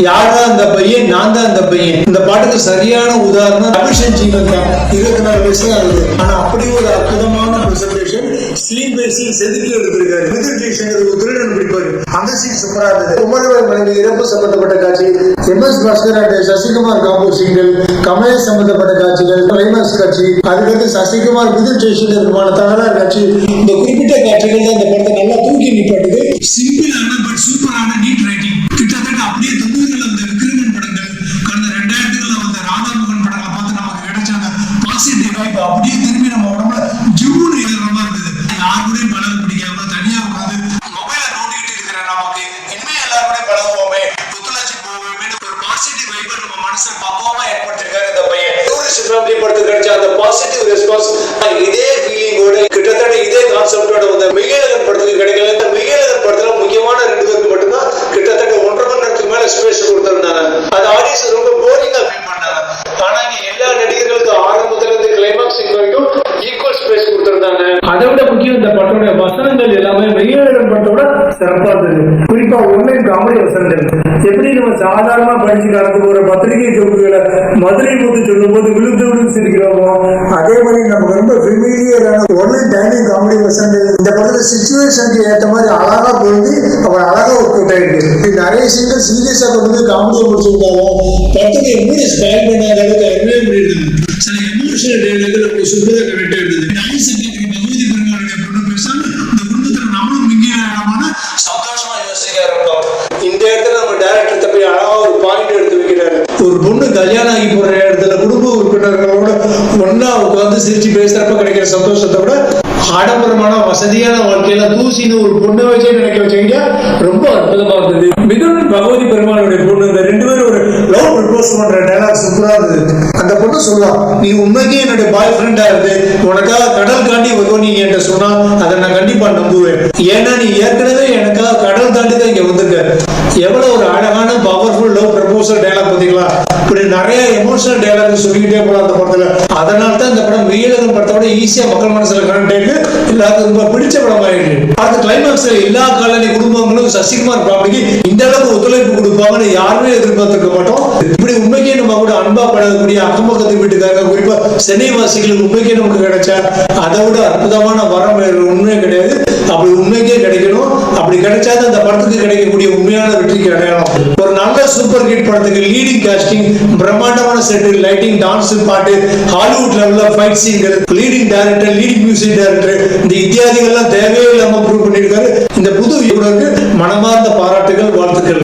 யாரா அந்த பையன், நான் தான் அந்த பையன். இந்த பாட்டுக்கு சரியான உதாரணம் அபிஷன் ஜீவன் தான். 24 வயசு ஆகுது. ஆனா அப்படி ஒரு அற்புதமான பிரசன்டேஷன் சீன் பை சீன் செதுக்கி எடுத்திருக்காரு. ஒரு திருடன் பிடிப்பாரு, அந்த சீன் சூப்பரா இருந்தது. உமரவர் மனைவி இறப்பு சம்பந்தப்பட்ட காட்சி, MS Bhaskar and Sasikumar combo சீன்கள், கமலேஷ் சம்பந்தப்பட்ட காட்சிகள், கிளைமாக்ஸ் காட்சி, அதுக்கடுத்து சசிகுமார் மிதுன் ஜெய்சங்கருமான தகராறு காட்சி, இந்த குறிப்பிட்ட காட்சிகள் தான் இந்த படத்தை நல்லா தூக்கி நிப்பாட்டுது. சிம்பிளான பட் சூப்பரான நீட் ரைட்டிங். கிட்டத்தட்ட அப்படியே அந்த விக்ரமன் படங்கள், கடந்த 2000 வந்த ராதாமோகன் படங்களை பார்த்து நமக்கு கிடைச்ச அந்த பாசிட்டிவ் வைப் அப்படியே திரும்பி நம்ம உடம்புல ஜூன்னு ஏறுற மாதிரி இருந்தது. யாருக்கூடையும் பழக பிடிக்காம தனியா உட்காந்து மொபைல நோண்டிக்கிட்டு இருக்கிற நமக்கு இனிமே எல்லாருக்கூடையும் பழகுவோமே, புத்துணர்ச்சி போவோமே, ஒரு பாசிட்டிவ் வைப் நம்ம மனசுல பக்குவமா ஏற்படுத்திருக்காரு இந்த பையன். டூரிஸ்ட் ஃபேமிலி படத்துக்கு கிடைச்ச அந்த பாசிட்டிவ் ரெஸ்பான்ஸ் இதே ஃபீலிங்கோட கிட்டத்தட்ட இதே கான்செப்டோட வந்த மெய்யழகன் படத்துக்கு கிடைக்கல. இந்த மெய்யழகன் படத்துல முக்கியமான 2 பேருக்கு மட்டும்தான் கிட்டத்தட்ட 1.5 மணி நேரத்துக்கு மேல ஸ்பேஸ் கொடுத்திருந்தாங்க. அது ஆடியன்ஸ் ரொம்ப போரிங்கா ஃபீல் பண்ணாங்க. ஆனா இங்க எல்லா நடிகர்களுக்கும் ஆரம்பத்துல இருந்து கிளைமாக்ஸ் வரைக்கும் ஈக்குவல் ஸ்பேஸ் கொடுத்திருந்தாங்க. அதை விட முக்கியம் இந்த படத்தோட வசனங்கள் எல்லாமே மெய்யழகன் படத்தோட சிறப்பா இருந்தது. குறிப்பா ஒன்லைன் காமெடி வசனங்கள். எப்படி நம்ம சாதாரணமா படிச்சு கடந்து போற பத்திரிகை தொகுப்புகளை மதுரை முத்து சொல்லும் போது விழுந்து விழுந்து சிரிக்கிறோமோ, அதே மாதிரி நமக்கு ரொம்ப ஃபெமிலியரான ஒன்லைன் டைமிங் காமெடி வசனங்கள் இந்த படத்துல சிச்சுவேஷனுக்கு ஏற்ற மாதிரி அழகா போயிட்டு அவர் அழகா ஒர்க் அவுட் ஆயிருக்கு. நிறைய சீன்கள் சீரியஸா கொண்டு வந்து காமெடியை முடிச்சிருந்தாலும் படத்துக்கு எப்படி ஸ்பைல் பண்ணாத அளவுக்கு அருமையா முடியிருந்தது. சில எமோஷனல் டயலாக்கள் அப்படி சூப்பரா கனெக்ட் ஆயிடுது. பகவதி பெருமாளுடைய பொண்ணு பேசாம இந்த குடும்பத்துல நம்மளும் மிங்கிலான சந்தோஷமா யோசிக்க ஆரம்பிக்கும். இந்த இடத்துல நம்ம டைரக்டர் தப்பி அழகா ஒரு பாயிண்ட் எடுத்து வைக்கிறாரு. ஒரு பொண்ணு கல்யாணம் ஆகி போற இடத்துல குடும்ப உறுப்பினர்களோட ஒன்னா உட்காந்து சிரிச்சு பேசுறப்ப கிடைக்கிற சந்தோஷத்தை விட ஆடம்பரமான வசதியான வாழ்க்கையில தூசின்னு ஒரு பொண்ணை வச்சே நினைக்க வச்சீங்க ரொம்ப அற்புதமா இருந்தது. மிதுன் பகவதி பெருமாளுடைய பொண்ணு, இந்த 2 பேரும் ஒரு லவ் ப்ரப்போஸ் பண்ற டயலாக் சூப்பரா இருந்தது. அந்த பொண்ணு சொல்லலாம், நீ உண்மைக்கே என்னுடைய பாய் ஃப்ரெண்டா இருந்து உனக்காக கடல் தாண்டி வருவோம் நீங்க என்கிட்ட சொன்னா அதை நான் கண்டிப்பா நம்புவேன். ஏன்னா நீ ஏற்கனவே எனக்காக கடல் தாண்டி தான் இங்க வந்திருக்க. எவ்வளவு ஒரு அழகான பவர்ஃபுல் லவ் ப்ரப்போசல் டயலாக் பாத்தீங்களா? இப்படி நிறைய எமோஷனல் டயலாக் சொல்லிக்கிட்டே போலாம் அந்த படத்துல. அதனால தான் இந்த படம் மெய்யழகன் படத்தோட ஈஸியா மக்கள் மனசுல கனெக்ட் ஆயிருக்கு. எல்லாருக்கும் ரொம்ப பிடிச்ச படம் ஆயிடுச்சு. அடுத்த கிளைமாக்ஸ்ல எல்லா காலனி குடும்பங்களும் சசிகுமார் ஃபேமிலிக்கு இந்த அளவுக்கு ஒத்துழைப்பு கொடுப்பாங்கன்னு யாருமே எதிர்பார்த்திருக்க மாட்டோம். இப்படி உண்மைக்கே நம்ம கூட அன்பா பழகக்கூடிய அக்கம் பக்கத்து வீட்டுக்காரங்க, குறிப்பா சென்னை வாசிகளுக்கு உண்மைக்கே நமக்கு கிடைச்சா அதை விட அற்புதமான வரம் உண்மையே கிடையாது. அப்படி உண்மைக்கே கிடைக்கணும். அப்படி கிடைச்சாதான் அந்த படத்துக்கு கிடைக்கக்கூடிய உண்மையான வெற்றிக்கு அடையாளம். ஒரு நல்ல சூப்பர் ஹிட் படத்துக்கு லீடிங் காஸ்டிங், பிரம்மாண்டமான செட், லைட்டிங், டான்ஸ், பாட்டு, ஹாலிவுட் லெவல்ல ஃபைட் சீன்கள், leading director, leading music director, இந்த இத்தியாதிகள்லாம் தேவையே இல்லாம ப்ரூவ் பண்ணியிருக்காரு. இந்த புது இயக்குனருக்கு மனமார்ந்த பாராட்டுகள், வாழ்த்துக்கள்.